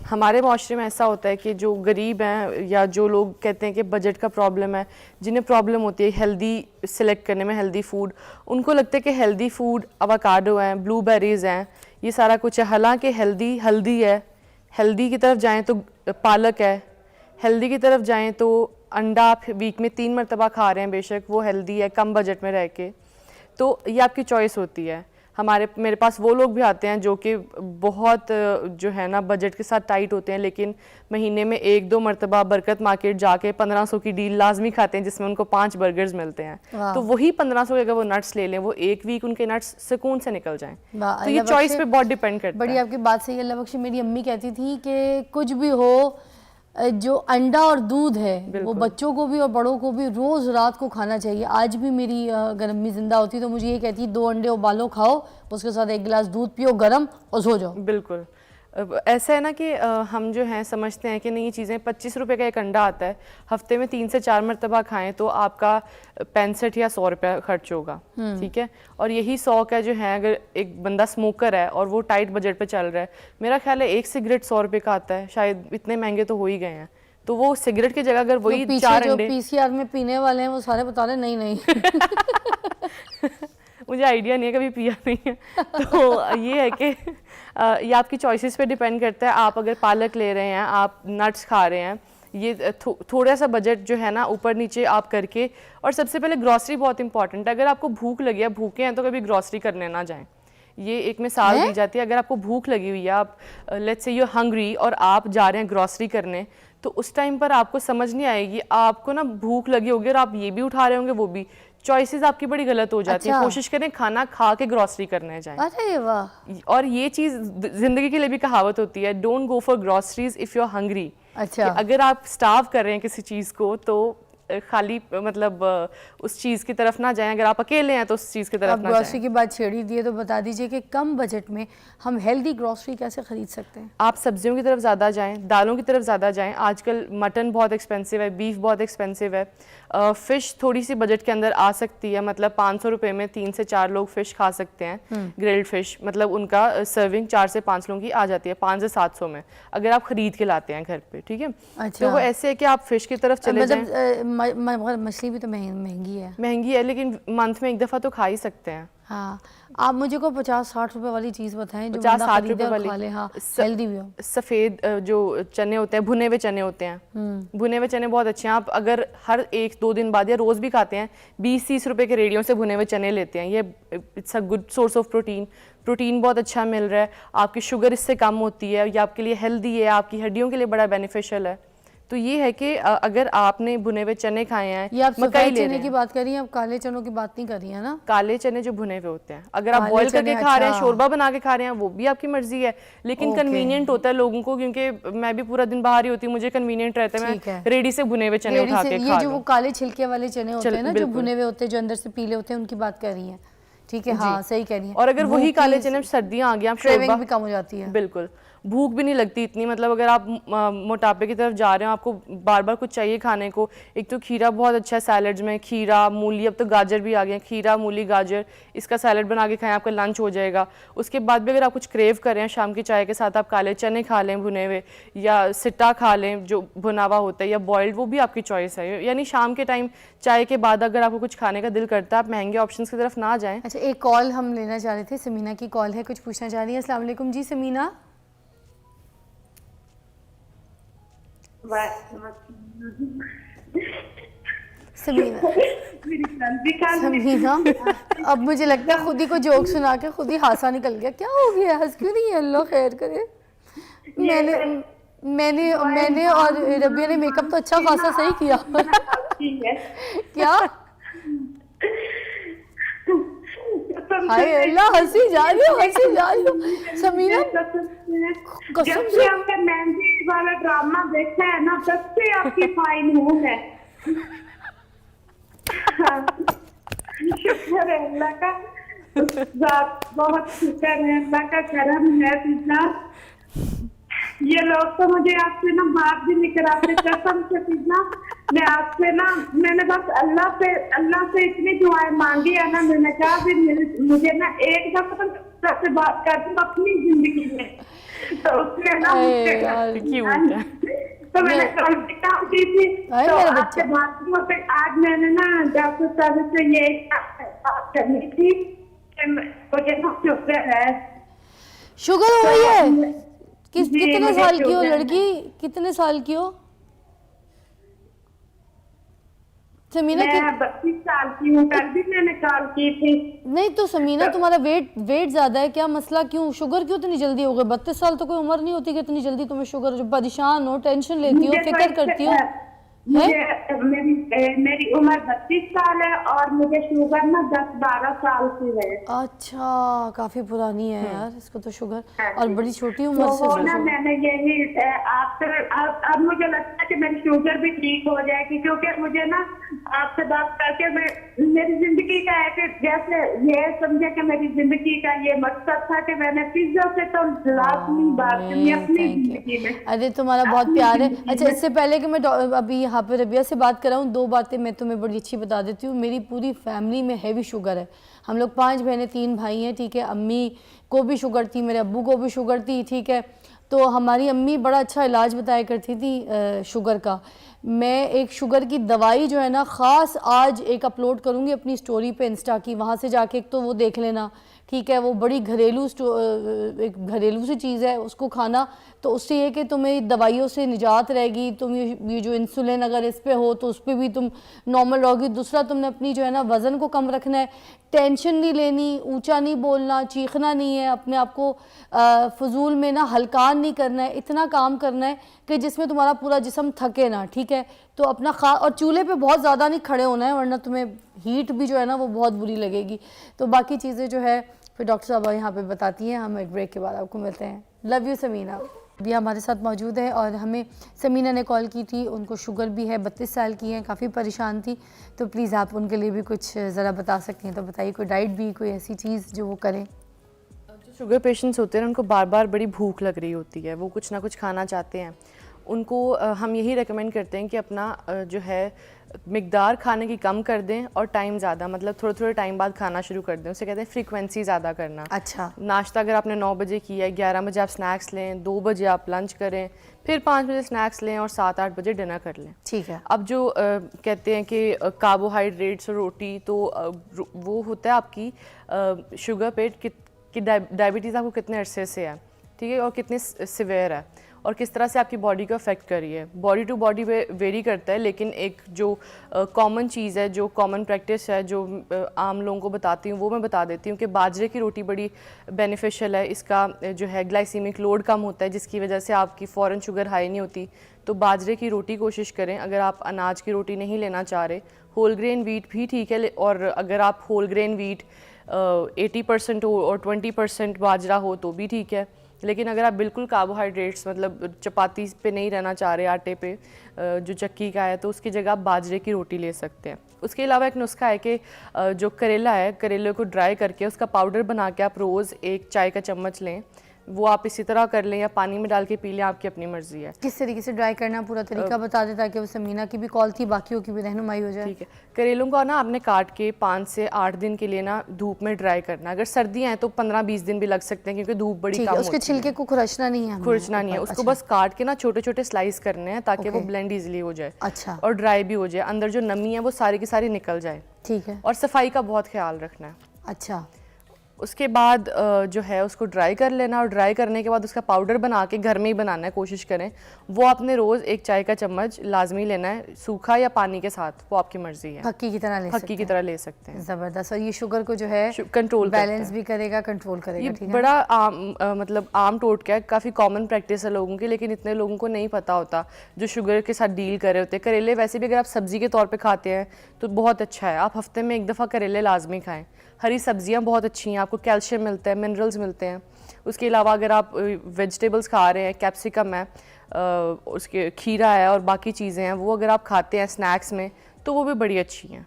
हमारे माशरे में ऐसा होता है कि जो गरीब हैं या जो लोग कहते हैं कि बजट का प्रॉब्लम है, जिन्हें प्रॉब्लम होती है हेल्दी सिलेक्ट करने में, हेल्दी फूड, उनको लगता है कि हेल्दी फूड अवाकाडो हैं, ब्लूबेरीज़ हैं, ये सारा कुछ है। हालांकि हेल्दी हल्दी है, हेल्दी की तरफ जाएं तो पालक है, हेल्दी की तरफ जाएं तो अंडा आप वीक में 3 मरतबा खा रहे हैं, बेशक वो हेल्दी है कम बजट में रह के, तो ये आपकी चॉइस होती है। मेरे पास वो लोग भी आते हैं जो कि बहुत जो है ना बजट के साथ टाइट होते हैं, लेकिन महीने में 1-2 मरतबा बरकत मार्केट जाके 1500 की डील लाजमी खाते हैं, जिसमें उनको 5 बर्गर्स मिलते हैं। तो वही 1500 के अगर वो नट्स ले लें, वो एक वीक उनके नट्स सुकून से निकल जाएं। तो ये चॉइस पे बहुत डिपेंड करता है। बड़ी आपकी बात सही है अल्लाह बख्शे। मेरी अम्मी कहती थी कि कुछ भी हो, जो अंडा और दूध है वो बच्चों को भी और बड़ों को भी रोज़ रात को खाना चाहिए। आज भी मेरी अगर अम्मी जिंदा होती तो मुझे ये कहती 2 अंडे उबालो खाओ, उसके साथ 1 गिलास दूध पियो गरम और सो जाओ। बिल्कुल ऐसा है ना कि हम जो हैं समझते हैं कि नहीं ये चीज़ें 25 रुपये का एक अंडा आता है, हफ्ते में 3 से 4 मरतबा खाएं तो आपका 65 या 100 रुपया खर्च होगा, ठीक है। और यही 100 का जो है, अगर एक बंदा स्मोकर है और वो टाइट बजट पे चल रहा है, मेरा ख्याल है एक सिगरेट 100 रुपये का आता है, शायद इतने महंगे तो हो ही गए हैं। तो वो सिगरेट की जगह अगर वही 4 अंडे, पीसीआर में पीने वाले हैं वो सारे बता रहे नहीं नहीं मुझे आइडिया नहीं है, कभी पिया नहीं है। तो ये है कि ये आपकी चॉइसेस पे डिपेंड करता है। आप अगर पालक ले रहे हैं, आप नट्स खा रहे हैं, ये थोड़ा सा बजट जो है ना ऊपर नीचे आप करके। और सबसे पहले ग्रॉसरी बहुत इंपॉर्टेंट है। अगर आपको भूख लगी है, भूखे हैं, तो कभी ग्रॉसरी करने ना जाएं। ये एक मिसाल दी जाती है। अगर आपको भूख लगी हुई है, आप लेट्स से यू हंग्री और आप जा रहे हैं ग्रॉसरी करने, तो उस टाइम पर आपको समझ नहीं आएगी, आपको ना भूख लगी होगी और आप ये भी उठा रहे होंगे वो भी, चॉइसेस आपकी बड़ी गलत हो जाती है। कोशिश करें खाना खा के ग्रॉसरी करने जाएं। अरे वाह। और ये चीज़ जिंदगी के लिए भी कहावत होती है, don't go for groceries if you are hungry. अच्छा, अगर आप स्टार्व कर रहे हैं किसी चीज़ को तो खाली मतलब उस चीज़ की तरफ ना जाएं। अगर आप अकेले हैं तो उस चीज़ की तरफ ना जाएं। ग्रॉसरी की बात छेड़ी दी है तो बता दीजिए कि कम बजट में हम हेल्दी ग्रॉसरी कैसे खरीद सकते हैं? आप सब्जियों की तरफ ज़्यादा जाएं, दालों की तरफ ज़्यादा जाएं। आजकल मटन बहुत एक्सपेंसिव है, बीफ बहुत एक्सपेंसिव है। फ़िश थोड़ी सी बजट के अंदर आ सकती है, मतलब 500 रुपये में 3 से 4 लोग फ़िश खा सकते हैं। ग्रिल्ड फ़िश, मतलब उनका सर्विंग 4 से 5 लोगों की आ जाती है 5 से 700 में, अगर आप ख़रीद के लाते हैं घर पे, ठीक है। अच्छा। तो वो ऐसे है कि आप फ़िश की तरफ चले जाएं। मछली भी तो महंगी है। महंगी है, लेकिन मंथ में एक दफ़ा तो खा ही सकते हैं। हाँ, आप मुझे को 50-60 रुपए वाली चीज़ बताएं जो 50-60 रुपए वाली खा ले। हाँ, हेल्दी भी हो। सफ़ेद जो चने होते हैं, भुने हुए चने होते हैं, भुने हुए चने बहुत अच्छे हैं। आप अगर हर 1-2 दिन बाद या रोज़ भी खाते हैं, 20-30 रुपए के रेडियो से भुने हुए चने लेते हैं, ये it's a good source of protein बहुत अच्छा मिल रहा है। आपकी शुगर इससे कम होती है, ये आपके लिए हेल्दी है, आपकी हड्डियों के लिए बड़ा बेनिफिशियल है। तो ये है कि अगर आपने भुने हुए चने खाए हैं, ये आप सफेद चने की बात कर रही हैं, आप काले चनों की बात नहीं कर रही हैं ना? काले चने जो भुने हुए होते हैं, अगर आप बॉईल करके खा रहे हैं, शोरबा बना के खा रहे हैं, वो भी आपकी मर्जी है, लेकिन कन्वीनियंट होता है लोगों को, क्योंकि मैं भी पूरा दिन बाहर ही होती हूँ, मुझे कन्वीनियंट रहता है मैं रेडी से भुने हुए चने उठा के खा लूं। ये जो वो काले छिलके वाले चने होते हैं ना, जो भुने हुए होते हैं, जो अंदर से पीले होते हैं, उनकी बात कर रही हैं, ठीक है। हाँ, सही कह रही हैं। और अगर वही काले चने, सर्दियां आ गई, आप शोरबा भी कम हो जाती है, बिल्कुल भूख भी नहीं लगती इतनी। मतलब अगर आप मोटापे की तरफ जा रहे हो, आपको बार बार कुछ चाहिए खाने को, एक तो खीरा बहुत अच्छा है सैलड्स में, खीरा मूली, अब तो गाजर भी आ गए, खीरा मूली गाजर, इसका सैलड बना के खाएं, आपका लंच हो जाएगा। उसके बाद भी अगर आप कुछ क्रेव कर रहे हैं शाम की चाय के साथ, आप काले चने खा लें भुने हुए, या सिट्टा खा लें जो भुना हुआ होता है, या बॉइल्ड, वो भी आपकी चॉइस है। यानी शाम के टाइम चाय के बाद अगर आपको कुछ खाने का दिल करता है, आप महंगे ऑप्शंस की तरफ ना जाएं। अच्छा, एक कॉल हम लेना चाह रहे थे, समीना की कॉल है, कुछ पूछना चाह रही है। अस्सलाम वालेकुम जी समीना। समीना, अब मुझे लगता है खुद ही को जोक सुना के खुद ही हासा निकल गया। क्या हो गया, हंस क्यों नहीं है? अल्लाह खैर करे। मैंने और रबिया ने मेकअप तो अच्छा खासा सही किया। क्या? हाय अल्लाह, हंसी जा रही हो समीना, कसम से। हमने मेहंदी वाला ड्रामा देखा है ना, तब से आपकी फाइन हूँ है। शुक्र है अल्लाह का, बहुत शुक्र है अल्लाह का, करम है पिता। ये लोग तो मुझे आपसे ना बात भी नहीं कराते, कसम से पिता। मैं आपसे ना, मैंने बस अल्लाह से इतनी दुआएं मांगी है ना, मैंने कहा भी मुझे ना एक दफा से बात कर दूं अपनी जिंदगी में, तो उसने ना अरे मुझसे यार, क्यूट है। तो मैंने कल भी काम की थी। अरे तो मेरा आपसे बच्चा। बात हुआ, फिर आज मैंने ना डॉक्टर साहब से ये बात करनी थी कि मुझे ना शुगर है। शुगर हो रही है? जी, कितने मुझे साल की हो शुगर है। लड़की, कितने साल की हो समीना? मैं 32 साल की हूँ। कल भी मैंने कॉल की थी। नहीं तो समीना, तुम्हारा वेट ज्यादा है, क्या मसला? क्यों शुगर क्यों इतनी जल्दी हो गई? 32 साल तो कोई उम्र नहीं होती कि इतनी जल्दी तुम्हें शुगर। जो परेशान हो, टेंशन लेती हो, मुझे फिक्र करती हो, है? मेरी उम्र 32 साल है और मुझे शुगर ना 10-12 साल की है। अच्छा, काफी पुरानी है यार इसको तो शुगर, हाँ और जी। बड़ी छोटी तो उम्र से वो ना शुगर। मैंने यही आपसे अब मुझे लगता है कि मेरी शुगर भी ठीक हो जाएगी, क्योंकि मुझे ना आपसे बात करके मेरी जिंदगी का है कि जैसे ये समझे कि मेरी जिंदगी का ये मकसद था कि मैंने पिज्जा से तो लाजमी बात करनी अपनी थैंक यू। जिंदगी में। अरे तुम्हारा बहुत अपनी प्यार है। जिंदगी अच्छा, में। इससे पहले कि मैं अभी यहाँ पे रबिया से बात कराऊँ, दो बातें मैं तुम्हें बड़ी अच्छी बता देती हूँ। मेरी पूरी फैमिली में हैवी शुगर है। हम लोग 5 बहनें 3 भाई हैं, ठीक है। अम्मी को भी शुगर थी, मेरे अब्बू को भी शुगर थी, ठीक है। तो हमारी अम्मी बड़ा अच्छा इलाज बताया करती थी शुगर का। मैं एक शुगर की दवाई जो है ना, ख़ास आज एक अपलोड करूँगी अपनी स्टोरी पे इंस्टा की, वहाँ से जाके एक तो वो देख लेना, ठीक है। वो बड़ी एक घरेलू सी चीज़ है, उसको खाना तो उससे ये कि तुम्हें दवाइयों से निजात रहेगी। तुम ये जो इंसुलिन अगर इस पे हो तो उस पर भी तुम नॉर्मल रहोगी। दूसरा, तुमने अपनी जो है ना वज़न को कम रखना है, टेंशन नहीं लेनी, ऊंचा नहीं बोलना, चीखना नहीं है, अपने आप को फजूल में ना हलकान नहीं करना है। इतना काम करना है कि जिसमें तुम्हारा पूरा जिस्म थके ना, ठीक है। तो अपना और चूल्हे पे बहुत ज़्यादा नहीं खड़े होना है, वरना तुम्हें हीट भी जो है ना वो बहुत बुरी लगेगी। तो बाकी चीज़ें जो है फिर डॉक्टर साहब यहाँ पे बताती हैं। हम एक ब्रेक के बाद आपको मिलते हैं। Love you Samina. अभी हमारे साथ मौजूद है और हमें समीना ने कॉल की थी, उनको शुगर भी है, 32 साल की हैं, काफ़ी परेशान थी। तो प्लीज़ आप उनके लिए भी कुछ ज़रा बता सकती हैं तो बताइए, कोई डाइट भी, कोई ऐसी चीज़ जो वो करें। जो शुगर पेशेंट्स होते हैं उनको बार बार बड़ी भूख लग रही होती है, वो कुछ ना कुछ खाना चाहते हैं। उनको हम यही रेकमेंड करते हैं कि अपना जो है मिकदार खाने की कम कर दें और टाइम ज़्यादा, मतलब थोड़े थोड़े टाइम बाद खाना शुरू कर दें। उसे कहते हैं फ्रीक्वेंसी ज़्यादा करना। अच्छा। नाश्ता अगर आपने 9 बजे किया है, 11 बजे आप स्नैक्स लें, 2 बजे आप लंच करें, फिर 5 बजे स्नैक्स लें और 7-8 बजे डिनर कर लें। ठीक है। अब जो कहते हैं कि कार्बोहाइड्रेट्स और रोटी, तो वो होता है आपकी शुगर पे कि डायबिटीज़ आपको कितने अरसे से है, ठीक है, और कितनी सिवियर है और किस तरह से आपकी बॉडी को अफेक्ट कर रही है। बॉडी टू बॉडी वेरी करता है, लेकिन एक जो कॉमन चीज़ है, जो कॉमन प्रैक्टिस है, जो आम लोगों को बताती हूँ वो मैं बता देती हूँ कि बाजरे की रोटी बड़ी बेनिफिशियल है। इसका जो है ग्लाइसीमिक लोड कम होता है, जिसकी वजह से आपकी फ़ौरन शुगर हाई नहीं होती। तो बाजरे की रोटी कोशिश करें। अगर आप अनाज की रोटी नहीं लेना चाह रहे, होल ग्रेन वीट भी ठीक है, और अगर आप होल ग्रेन वीट 80% हो और 20% बाजरा हो तो भी ठीक है। लेकिन अगर आप बिल्कुल कार्बोहाइड्रेट्स, मतलब चपाती पे नहीं रहना चाह रहे, आटे पे जो चक्की का है, तो उसकी जगह आप बाजरे की रोटी ले सकते हैं। उसके अलावा एक नुस्खा है कि जो करेला है, करेले को ड्राई करके उसका पाउडर बना के आप रोज़ 1 चाय का चम्मच लें। वो आप इसी तरह कर लें या पानी में डाल के पी लें, आपकी अपनी मर्जी है। किस तरीके से ड्राई करना, पूरा तरीका बता दें ताकि वो समीना की भी कॉल थी, बाकियों की भी रहनुमाई हो जाए। ठीक है। करेलों को ना आपने काट के 5 से 8 दिन के लिए ना धूप में ड्राई करना। अगर सर्दियाँ हैं तो 15-20 दिन भी लग सकते हैं, क्योंकि धूप बड़ी ठीक कम है। होती उसके है। छिलके को खुरचना नहीं है, खुरचना नहीं है उसको, बस काट के ना छोटे छोटे स्लाइस करने हैं ताकि वो ओके। ब्लेंड इजीली हो जाए। अच्छा। और ड्राई भी हो जाए, अंदर जो नमी है वो सारी की सारी निकल जाए। ठीक है। और सफाई का बहुत ख्याल रखना है। अच्छा। उसके बाद जो है उसको ड्राई कर लेना, और ड्राई करने के बाद उसका पाउडर बना के घर में ही बनाना है, कोशिश करें। वो आपने रोज़ 1 चाय का चम्मच लाजमी लेना है, सूखा या पानी के साथ, वो आपकी मर्जी है। फक्की की तरह ले सकते फक्की की तरह ले सकते हैं। ज़बरदस्त। और ये शुगर को जो है कंट्रोल बैलेंस भी करेगा, कंट्रोल करेगा। ये ठीक है। बड़ा आम मतलब आम टोटका है, काफ़ी कॉमन प्रैक्टिस है लोगों की, लेकिन इतने लोगों को नहीं पता होता जो शुगर के साथ डील कर रहे होते हैं। करेले वैसे भी अगर आप सब्ज़ी के तौर पे खाते हैं तो बहुत अच्छा है, आप हफ्ते में 1 दफ़ा करेले लाजमी खाएं। हरी सब्जियां बहुत अच्छी हैं, आपको कैल्शियम मिलता है, मिनरल्स मिलते हैं। उसके अलावा अगर आप वेजिटेबल्स खा रहे हैं, कैप्सिकम है, उसके खीरा है और बाकी चीज़ें हैं, वो अगर आप खाते हैं स्नैक्स में तो वो भी बड़ी अच्छी हैं।